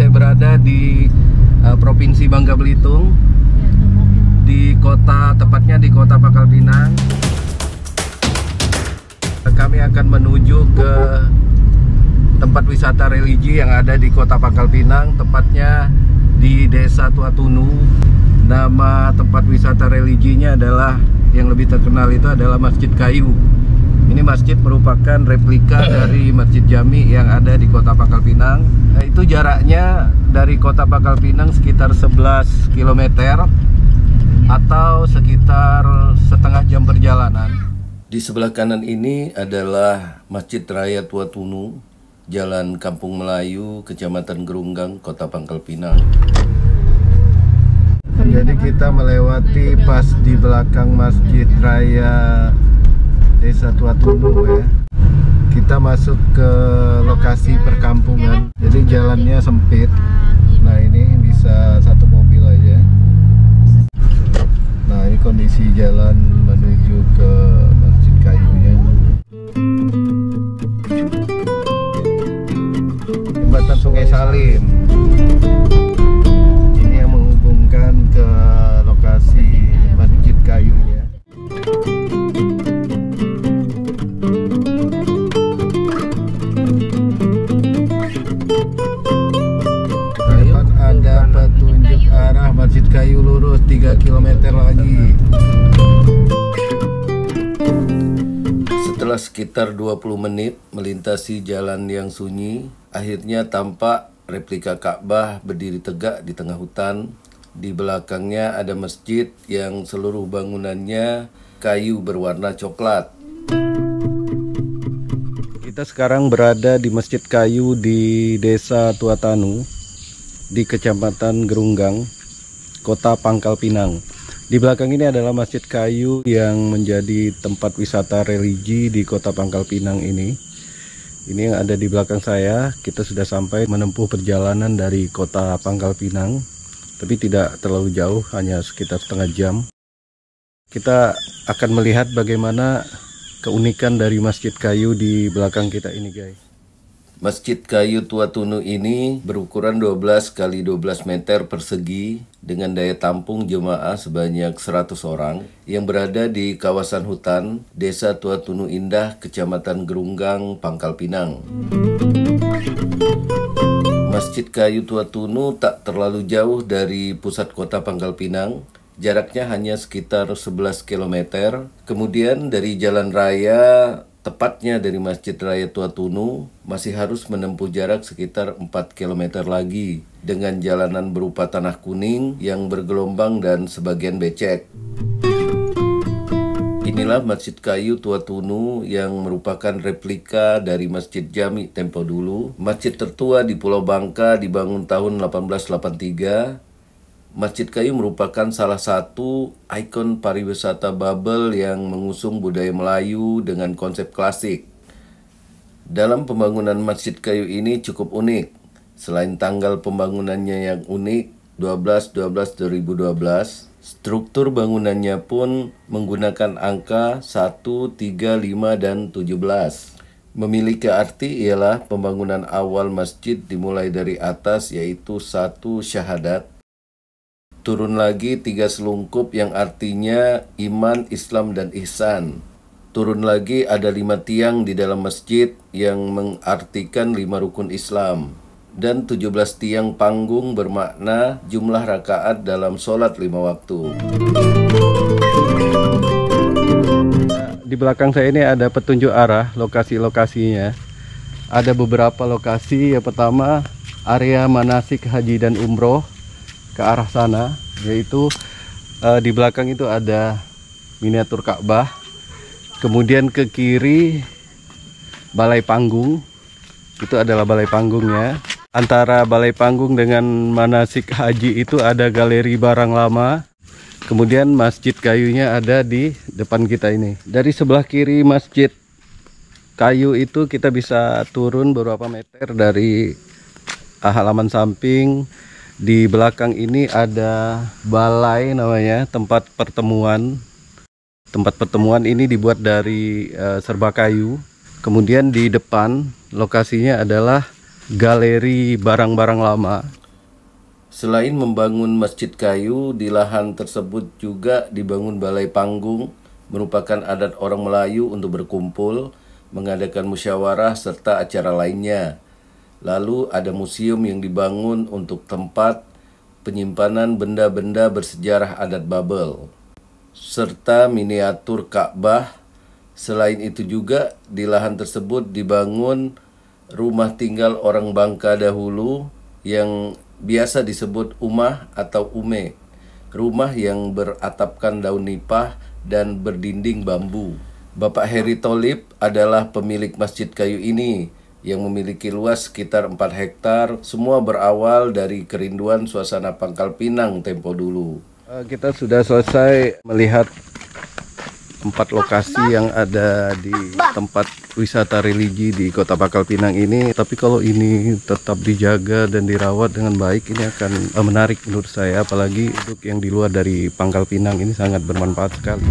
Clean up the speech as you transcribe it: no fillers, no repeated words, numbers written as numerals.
saya berada di Provinsi Bangka Belitung, di kota, tepatnya di Kota Pangkal Pinang. Kami akan menuju ke tempat wisata religi yang ada di Kota Pangkal Pinang, tepatnya di Desa Tuatunu. Nama tempat wisata religinya adalah, yang lebih terkenal itu adalah Masjid Kayu. Ini masjid merupakan replika dari Masjid Jami yang ada di Kota Pangkal Pinang. Itu jaraknya dari Kota Pangkal Pinang sekitar 11 km atau sekitar setengah jam perjalanan. Di sebelah kanan ini adalah Masjid Raya Tuatunu, Jalan Kampung Melayu, Kecamatan Gerunggang, Kota Pangkal Pinang. Jadi kita melewati pas di belakang Masjid Raya Desa Tuatunu ya. Kita masuk ke lokasi perkampungan. Jadi jalannya sempit. Nah, ini bisa satu mobil aja. Nah, ini kondisi jalan menuju ke Masjid Kayunya. Jembatan Sungai Salim. Ini yang menghubungkan ke lokasi Masjid Kayunya. Ada petunjuk arah Masjid Kayu lurus 3 km lagi. Setelah sekitar 20 menit melintasi jalan yang sunyi, akhirnya tampak replika Ka'bah berdiri tegak di tengah hutan. Di belakangnya ada masjid yang seluruh bangunannya kayu berwarna coklat. Kita sekarang berada di Masjid Kayu di Desa Tuatanu, di Kecamatan Gerunggang, Kota Pangkal Pinang. Di belakang ini adalah Masjid Kayu yang menjadi tempat wisata religi di Kota Pangkal Pinang ini. Ini yang ada di belakang saya. Kita sudah sampai menempuh perjalanan dari Kota Pangkal Pinang, tapi tidak terlalu jauh, hanya sekitar setengah jam. Kita akan melihat bagaimana keunikan dari Masjid Kayu di belakang kita ini, guys. Masjid Kayu Tuatunu ini berukuran 12 x 12 meter persegi dengan daya tampung jemaah sebanyak 100 orang yang berada di kawasan hutan Desa Tuatunu Indah, Kecamatan Gerunggang, Pangkal Pinang. Masjid Kayu Tuatunu tak terlalu jauh dari pusat kota Pangkal Pinang. Jaraknya hanya sekitar 11 km. Kemudian dari jalan raya, tepatnya dari Masjid Raya Tuatunu, masih harus menempuh jarak sekitar 4 km lagi dengan jalanan berupa tanah kuning yang bergelombang dan sebagian becek. Inilah Masjid Kayu Tuatunu yang merupakan replika dari Masjid Jami tempo dulu. Masjid tertua di Pulau Bangka, dibangun tahun 1883. Masjid Kayu merupakan salah satu ikon pariwisata Babel yang mengusung budaya Melayu dengan konsep klasik. Dalam pembangunan Masjid Kayu ini cukup unik. Selain tanggal pembangunannya yang unik, 12/12/2012, struktur bangunannya pun menggunakan angka 1, 3, 5, dan 17. Memiliki arti ialah pembangunan awal masjid dimulai dari atas, yaitu 1 syahadat. Turun lagi 3 selungkup yang artinya iman, Islam, dan ihsan. Turun lagi ada 5 tiang di dalam masjid yang mengartikan 5 rukun Islam. Dan 17 tiang panggung bermakna jumlah rakaat dalam sholat 5 waktu. Di belakang saya ini ada petunjuk arah lokasi-lokasinya. Ada beberapa lokasi. Yang pertama, area manasik haji dan umroh ke arah sana, yaitu di belakang itu ada miniatur Ka'bah. Kemudian ke kiri balai panggung, itu adalah balai panggungnya. Antara balai panggung dengan manasik haji itu ada galeri barang lama. Kemudian Masjid Kayunya ada di depan kita ini. Dari sebelah kiri Masjid Kayu itu kita bisa turun beberapa meter dari halaman samping. Di belakang ini ada balai namanya, tempat pertemuan. Tempat pertemuan ini dibuat dari serba kayu. Kemudian di depan lokasinya adalah galeri barang-barang lama. Selain membangun masjid kayu, di lahan tersebut juga dibangun balai panggung, merupakan adat orang Melayu untuk berkumpul, mengadakan musyawarah, serta acara lainnya. Lalu ada museum yang dibangun untuk tempat penyimpanan benda-benda bersejarah adat Babel, serta miniatur Ka'bah. Selain itu juga di lahan tersebut dibangun rumah tinggal orang Bangka dahulu yang biasa disebut umah atau ume, rumah yang beratapkan daun nipah dan berdinding bambu. Bapak Heri Tholib adalah pemilik masjid kayu ini yang memiliki luas sekitar 4 hektar. Semua berawal dari kerinduan suasana Pangkal Pinang tempo dulu. Kita sudah selesai melihat 4 lokasi yang ada di tempat wisata religi di Kota Pangkal Pinang ini. Tapi kalau ini tetap dijaga dan dirawat dengan baik, ini akan menarik menurut saya. Apalagi untuk yang di luar dari Pangkal Pinang, ini sangat bermanfaat sekali.